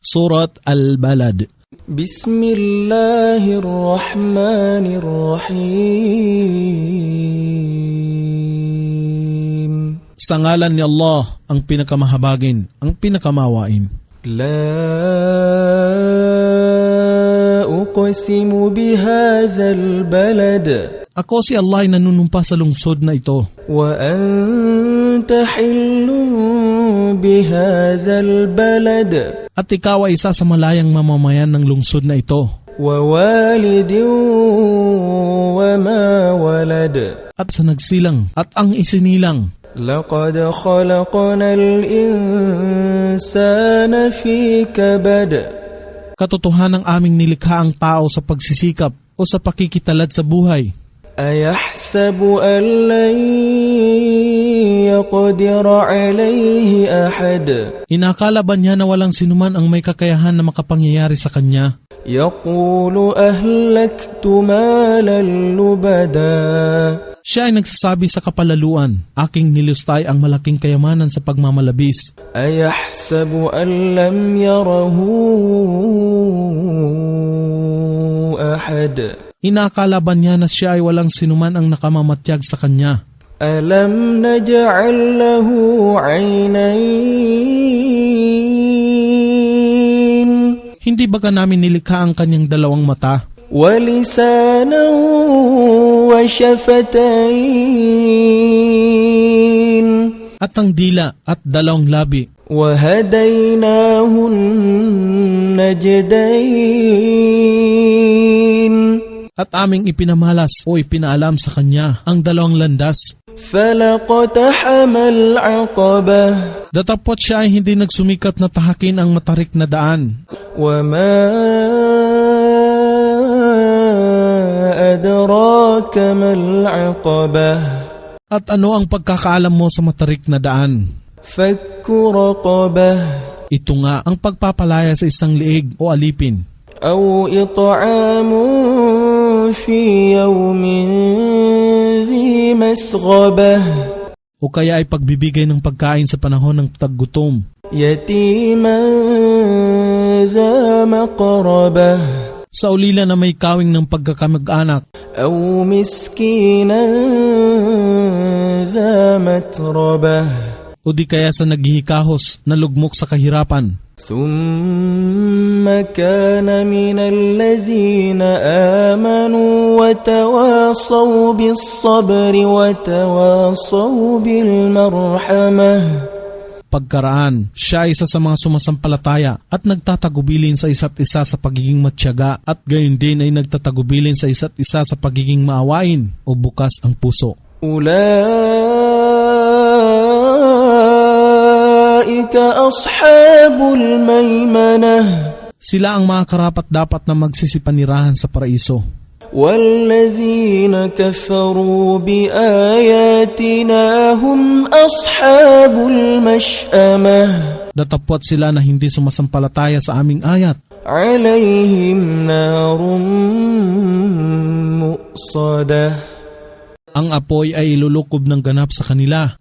Surat Al-Balad. Bismillahirrahmanirrahim. Sa ngalan ni Allah, ang pinakamahabagin, ang pinakamawain. La uqsimu bihadzal balad. Ako si Allah ay nanunumpa sa lungsod na ito. Wa anta hillun bihadzal balad. At ikaw ay isa sa malayang mamamayan ng lungsod na ito. Wa walidin wa ma walad. At sa nagsilang at ang isinilang. Laqad khalaqnal insana fi kabad. Katotohanang aming nilikha ang tao sa pagsisikap o sa pakikitalad sa buhay. Ayahsabu an lan yaqdira alayhi ahad. Inakala ba niya na walang sinuman ang may kakayahan na makapangyayari sa kanya? Yaqulu ahlaktu malan lubada. Siya ay nagsasabi sa kapalaluan, aking nilustay ang malaking kayamanan sa pagmamalabis. Ayahsabu an lam yarahu ahad. Inakala ba niya na siya ay walang sinuman ang nakamamatyag sa kanya? Alam naj'al lahu 'aynayn. Hindi ba ka namin nilikha ang kanyang dalawang mata? Wa lisanan wa shafatayn. At ang dila at dalawang labi. Wa hadaynahu najdayn. At aming ipinamalas o ipinaalam sa kanya ang dalawang landas. Falaqtahamal 'aqabah. Datapot siya ay hindi nagsumikat na tahakin ang matarik na daan. Wa ma adraka mal 'aqabah. At ano ang pagkakaalam mo sa matarik na daan? Fakku raqabah. Ito nga ang pagpapalaya sa isang liig o alipin. Aw it'amun fi yawmin dhi masghabah. O kaya ay pagbibigay ng pagkain sa panahon ng taggutom. Yatiman dha maqrabah. Sa ulila na may kawing ng pagkakamag-anak. Aw miskinan dha matrabah. O di kaya sa naghihikahos na lugmok sa kahirapan. Thumma kana minal ladhina amanu wa tawasaw bis sabri wa tawasaw bil marhamah. Pagkaraan, siya ay isa sa mga sumasampalataya at nagtatagubilin sa isa't isa sa pagiging matyaga at gayon din ay nagtatagubilin sa isa't isa sa pagiging maawain o bukas ang puso. Ulaika ashabul maymanah. Sila ang mga karapat-dapat na magsisipanirahan sa paraiso. وَالَّذِينَ كَفَرُوا بِآيَاتِنَا هُمْ أَصْحَابُ الْمَشْأَمَةِ. Datapwat sila na hindi sumasampalataya sa aming ayat. عَلَيْهِمْ نَارٌ مُؤْصَدَةٌ. Ang apoy ay ilulukob ng ganap sa kanila.